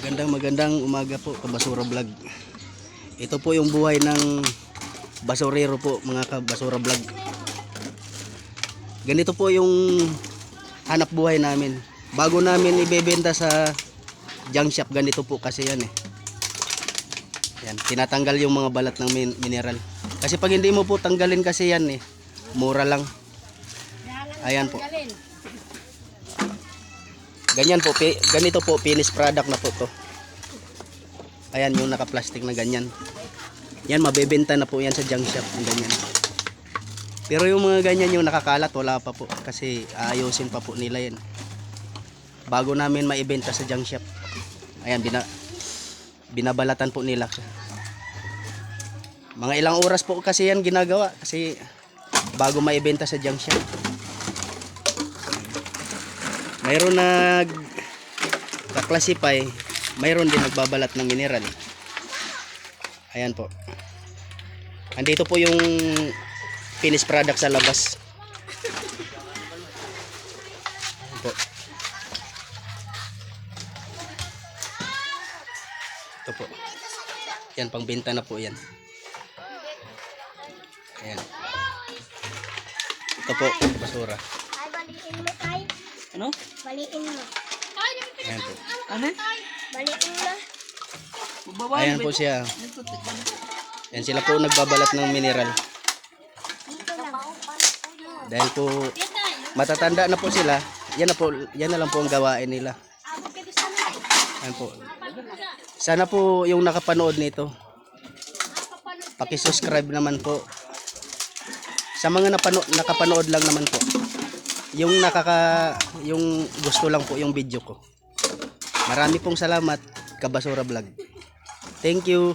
Magandang umaga po, Kabasura Vlog. Ito po yung buhay ng basurero po, mga Kabasura Vlog. Ganito po yung hanap buhay namin. Bago namin ibebenta sa junk shop, ganito po kasi yan eh. Yan, tinatanggal yung mga balat ng mineral. Kasi pag hindi mo po tanggalin kasi yan eh, mura lang. Ayan po. Ganyan po, ganito po, finished product na po to. Ayan yung naka-plastic na ganyan. Yan, mabebenta na po yan sa junk shop, yung ganyan. Pero yung mga ganyan yung nakakalat, wala pa po. Kasi aayusin pa po nila yan. Bago namin maibenta sa junk shop. Ayan, binabalatan po nila. Mga ilang oras po kasi yan ginagawa. Kasi bago maibenta sa junk shop. Mayroon nag-classify, mayroon din nagbabalat ng mineral. Ayan po. Andito po yung finished product sa labas. Ayan po. Ito po. Yan, pangbenta na po yan. Ayan. Ito po, basura. Ay, baliin mo tayo. Ano? Baliin mo. Ayan po. Ano? Baliin mo. Ayan po siya. Yan sila po nagbabalat ng mineral. Dito lang. Dahil po matatanda na po sila, yan na lang po ang gawain nila. Ayan po. Sana po yung nakapanood nito, paki-subscribe naman po. Sa mga nakapanood lang naman po. Yung gusto lang po yung video ko. Marami pong salamat, Kabasura Vlog. Thank you.